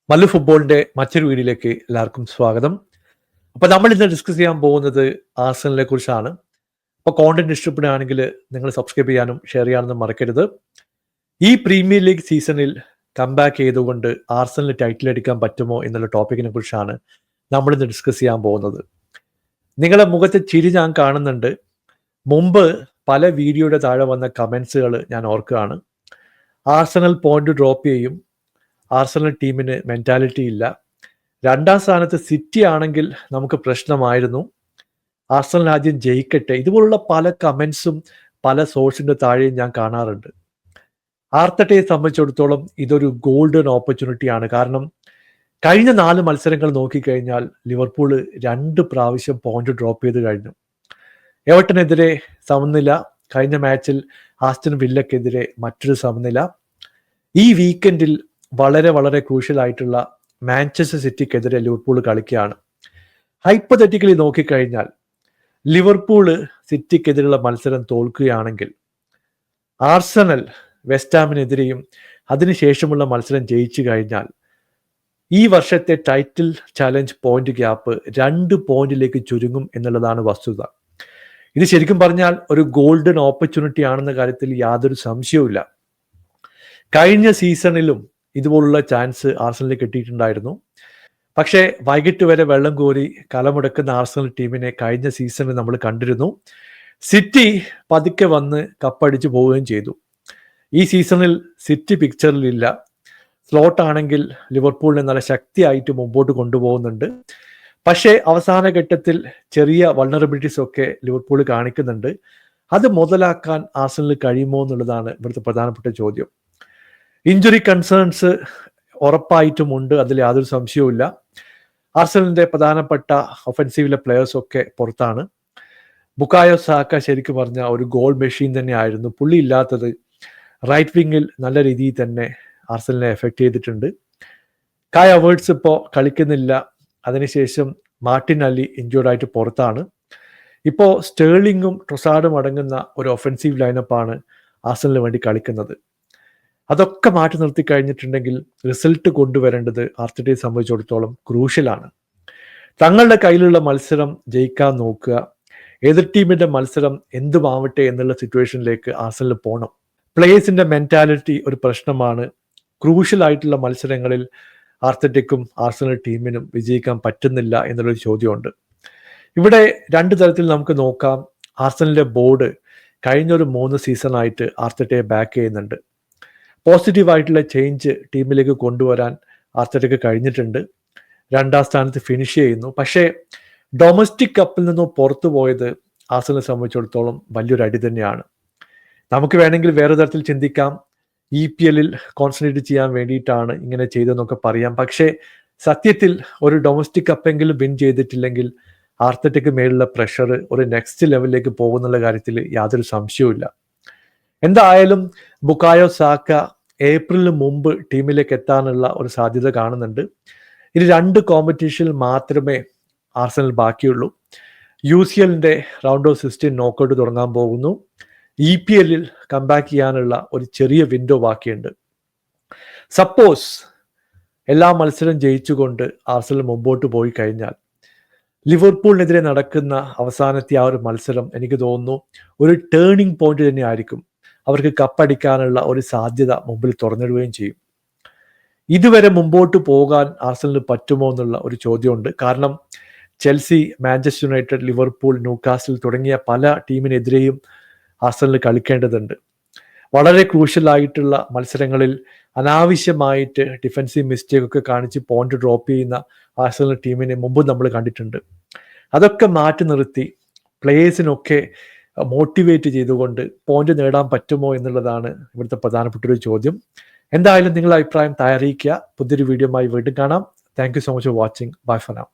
മല്ലു ഫുട്ബോളിന്റെ മറ്റൊരു വീഡിയോയിലേക്ക് എല്ലാവർക്കും സ്വാഗതം. അപ്പോൾ നമ്മൾ ഇന്ന് ഡിസ്കസ് ചെയ്യാൻ പോകുന്നത് ആർസണലിനെ കുറിച്ചാണ്. അപ്പോൾ കോണ്ടന്റ് ഇഷ്ടപ്പെടുകയാണെങ്കിൽ നിങ്ങൾ സബ്സ്ക്രൈബ് ചെയ്യാനും ഷെയർ ചെയ്യാനൊന്നും മറക്കരുത്. ഈ പ്രീമിയർ ലീഗ് സീസണിൽ കംബാക്ക് ചെയ്തുകൊണ്ട് ആർസണലിന് ടൈറ്റിൽ അടിക്കാൻ പറ്റുമോ എന്നുള്ള ടോപ്പിക്കിനെ കുറിച്ചാണ് നമ്മൾ ഇന്ന് ഡിസ്കസ് ചെയ്യാൻ പോകുന്നത്. നിങ്ങളുടെ മുഖത്തെ ചിരി ഞാൻ കാണുന്നുണ്ട്. മുമ്പ് പല വീഡിയോയുടെ താഴെ വന്ന കമൻസുകൾ ഞാൻ ഓർക്കുകയാണ്. ആർസണൽ പോയിന്റ് ഡ്രോപ്പ് ചെയ്യും, ആർസണൽ ടീമിന് മെന്റാലിറ്റി ഇല്ല, രണ്ടാം സ്ഥാനത്ത് സിറ്റി ആണെങ്കിൽ നമുക്ക് പ്രശ്നമായിരുന്നു, ആർസണൽ ആദ്യം ജയിക്കട്ടെ, ഇതുപോലുള്ള പല കമൻസും പല സോഴ്സിന്റെ താഴെയും ഞാൻ കാണാറുണ്ട്. ആർട്ടറ്റയെ സംബന്ധിച്ചിടത്തോളം ഇതൊരു ഗോൾഡൻ ഓപ്പർച്യൂണിറ്റിയാണ്. കാരണം കഴിഞ്ഞ 4 മത്സരങ്ങൾ നോക്കിക്കഴിഞ്ഞാൽ ലിവർപൂള് 2 പ്രാവശ്യം പോയിന്റ് ഡ്രോപ്പ് ചെയ്ത് കഴിഞ്ഞു. എവർട്ടനെതിരെ സമനില, കഴിഞ്ഞ മാച്ചിൽ ആസ്റ്റൺ വില്ലക്കെതിരെ മറ്റൊരു സമനില. ഈ വീക്കെൻഡിൽ വളരെ വളരെ ക്രൂഷ്യൽ ആയിട്ടുള്ള മാഞ്ചസ്റ്റർ സിറ്റിക്കെതിരെ ലിവർപൂൾ കളിക്കുകയാണ്. ഹൈപ്പത്തറ്റിക്കലി നോക്കിക്കഴിഞ്ഞാൽ ലിവർപൂള് സിറ്റിക്കെതിരെയുള്ള മത്സരം തോൽക്കുകയാണെങ്കിൽ ആർസണൽ വെസ്റ്റാമിനെതിരെയും അതിനുശേഷമുള്ള മത്സരം ജയിച്ചു കഴിഞ്ഞാൽ ഈ വർഷത്തെ ടൈറ്റിൽ ചാലഞ്ച് പോയിന്റ് ഗ്യാപ്പ് 2 പോയിന്റിലേക്ക് ചുരുങ്ങും എന്നുള്ളതാണ് വസ്തുത. ഇത് ശരിക്കും പറഞ്ഞാൽ ഒരു ഗോൾഡൻ ഓപ്പർച്യൂണിറ്റി ആണെന്ന കാര്യത്തിൽ യാതൊരു സംശയവുമില്ല. കഴിഞ്ഞ സീസണിലും ഇതുപോലുള്ള ചാൻസ് ആർസണലിൽ കിട്ടിയിട്ടുണ്ടായിരുന്നു. പക്ഷേ വൈകിട്ട് വരെ വെള്ളം കോരി കലമുടക്കുന്ന ആർസണൽ ടീമിനെ കഴിഞ്ഞ സീസണിൽ നമ്മൾ കണ്ടിരുന്നു. സിറ്റി പതുക്കെ വന്ന് കപ്പടിച്ച് പോവുകയും ചെയ്തു. ഈ സീസണിൽ സിറ്റി പിക്ചറിലില്ല. സ്ലോട്ട് ആണെങ്കിൽ ലിവർപൂളിനെ നല്ല ശക്തിയായിട്ട് മുമ്പോട്ട് കൊണ്ടുപോകുന്നുണ്ട്. പക്ഷേ അവസാന ഘട്ടത്തിൽ ചെറിയ വൾണറബിലിറ്റീസ് ഒക്കെ ലിവർപൂൾ കാണിക്കുന്നുണ്ട്. അത് മുതലാക്കാൻ ആർസണലിന് കഴിയുമോ എന്നുള്ളതാണ് ഇവിടുത്തെ പ്രധാനപ്പെട്ട ചോദ്യം. ഇഞ്ചുറി കൺസേൺസ് ഉറപ്പായിട്ടും ഉണ്ട്, അതിൽ യാതൊരു സംശയവുമില്ല. ആർസണലിന്റെ പ്രധാനപ്പെട്ട ഒഫൻസീവിലെ പ്ലെയേഴ്സ് ഒക്കെ പുറത്താണ്. ബുക്കായോ സാക്ക ശരിക്കും പറഞ്ഞ ഒരു ഗോൾ മെഷീൻ തന്നെ ആയിരുന്നു. പുള്ളി ഇല്ലാത്തത് റൈറ്റ് വിങ്ങിൽ നല്ല രീതിയിൽ തന്നെ ആർസണലിനെ എഫക്ട് ചെയ്തിട്ടുണ്ട്. കായ് ഹവേർട്സ് ഇപ്പോൾ കളിക്കുന്നില്ല. അതിനുശേഷം മാർട്ടിൻ അലി ഇഞ്ചുർഡ് ആയിട്ട് പുറത്താണ്. ഇപ്പോൾ സ്റ്റേർലിങ്ങും ട്രൊസാർഡും അടങ്ങുന്ന ഒരു ഒഫൻസീവ് ലൈനപ്പാണ് ആർസണലിന് വേണ്ടി കളിക്കുന്നത്. അതൊക്കെ മാറ്റി നിർത്തി കഴിഞ്ഞിട്ടുണ്ടെങ്കിൽ റിസൾട്ട് കൊണ്ടുവരേണ്ടത് ആർട്ടറ്റയെ സംബന്ധിച്ചിടത്തോളം ക്രൂഷ്യലാണ്. തങ്ങളുടെ കയ്യിലുള്ള മത്സരം ജയിക്കാൻ നോക്കുക, എതിർ ടീമിന്റെ മത്സരം എന്തുമാവട്ടെ എന്നുള്ള സിറ്റുവേഷനിലേക്ക് ആർസണൽ പോകണം. പ്ലേയേഴ്സിന്റെ മെന്റാലിറ്റി ഒരു പ്രശ്നമാണ്. ക്രൂഷ്യൽ ആയിട്ടുള്ള മത്സരങ്ങളിൽ ആർട്ടറ്റയ്ക്കും ആർസണൽ ടീമിനും വിജയിക്കാൻ പറ്റുന്നില്ല എന്നുള്ളൊരു ചോദ്യമുണ്ട്. ഇവിടെ 2 തരത്തിൽ നമുക്ക് നോക്കാം. ആർസണലിന്റെ ബോർഡ് കഴിഞ്ഞൊരു 3 സീസണായിട്ട് ആർട്ടറ്റയെ ബാക്ക് ചെയ്യുന്നുണ്ട്. പോസിറ്റീവായിട്ടുള്ള ചേഞ്ച് ടീമിലേക്ക് കൊണ്ടുവരാൻ ആർട്ടറ്റയ്ക്ക് കഴിഞ്ഞിട്ടുണ്ട്. 2ാം സ്ഥാനത്ത് ഫിനിഷ് ചെയ്യുന്നു. പക്ഷേ ഡൊമസ്റ്റിക് കപ്പിൽ നിന്നും പുറത്തു പോയത് ആർസണലിനെ സംബന്ധിച്ചിടത്തോളം വലിയൊരു അടി തന്നെയാണ്. നമുക്ക് വേണമെങ്കിൽ വേറെ തരത്തിൽ ചിന്തിക്കാം. EPL കോൺസെൻട്രേറ്റ് ചെയ്യാൻ വേണ്ടിയിട്ടാണ് ഇങ്ങനെ ചെയ്തതെന്നൊക്കെ പറയാം. പക്ഷേ സത്യത്തിൽ ഒരു ഡൊമസ്റ്റിക് കപ്പെങ്കിലും വിൻ ചെയ്തിട്ടില്ലെങ്കിൽ ആർട്ടറ്റയ്ക്ക് മേലുള്ള പ്രഷർ ഒരു നെക്സ്റ്റ് ലെവലിലേക്ക് പോകുന്നുള്ള കാര്യത്തിൽ യാതൊരു സംശയവുമില്ല. എന്തായാലും ബുക്കായോ സാക്ക ഏപ്രിലിന് മുമ്പ് ടീമിലേക്ക് എത്താനുള്ള ഒരു സാധ്യത കാണുന്നുണ്ട്. ഇനി 2 കോമ്പറ്റീഷനിൽ മാത്രമേ ആർസണൽ ബാക്കിയുള്ളൂ. UCLന്റെ റൗണ്ട് ഓഫ് 16 നോക്കൗട്ട് തുടങ്ങാൻ പോകുന്നു. EPL കംബാക്ക് ചെയ്യാനുള്ള ഒരു ചെറിയ വിൻഡോ ബാക്കിയുണ്ട്. സപ്പോസ് എല്ലാ മത്സരം ജയിച്ചുകൊണ്ട് ആർസണൽ മുമ്പോട്ട് പോയി കഴിഞ്ഞാൽ ലിവർപൂളിനെതിരെ നടക്കുന്ന അവസാനത്തെ ആ ഒരു മത്സരം എനിക്ക് തോന്നുന്നു ഒരു ടേണിംഗ് പോയിന്റ് തന്നെ ആയിരിക്കും. അവർക്ക് കപ്പടിക്കാനുള്ള ഒരു സാധ്യത മുമ്പിൽ തുറന്നിടുകയും ചെയ്യും. ഇതുവരെ മുമ്പോട്ട് പോകാൻ ആർസണലിന് പറ്റുമോ എന്നുള്ള ഒരു ചോദ്യമുണ്ട്. കാരണം Chelsea, Manchester United, Liverpool, Newcastle തുടങ്ങിയ പല ടീമിനെതിരെയും ആർസണൽ കളിക്കേണ്ടതുണ്ട്. വളരെ ക്രൂഷ്യൽ ആയിട്ടുള്ള മത്സരങ്ങളിൽ അനാവശ്യമായിട്ട് ഡിഫൻസീവ് മിസ്റ്റേക്ക് ഒക്കെ കാണിച്ച് പോയിന്റ് ഡ്രോപ്പ് ചെയ്യുന്ന ആർസണൽ ടീമിനെ മുമ്പ് നമ്മൾ കണ്ടിട്ടുണ്ട്. അതൊക്കെ മാറ്റി നിർത്തി പ്ലേയേഴ്സിനൊക്കെ മോട്ടിവേറ്റ് ചെയ്തുകൊണ്ട് പോയിന്റ് നേടാൻ പറ്റുമോ എന്നുള്ളതാണ് ഇവിടുത്തെ പ്രധാനപ്പെട്ട ഒരു ചോദ്യം. എന്തായാലും നിങ്ങളുടെ അഭിപ്രായം അറിയിക്കുക. പുതിയൊരു വീഡിയോയുമായി വീണ്ടും കാണാം. Thank you so much for watching. Bye for now.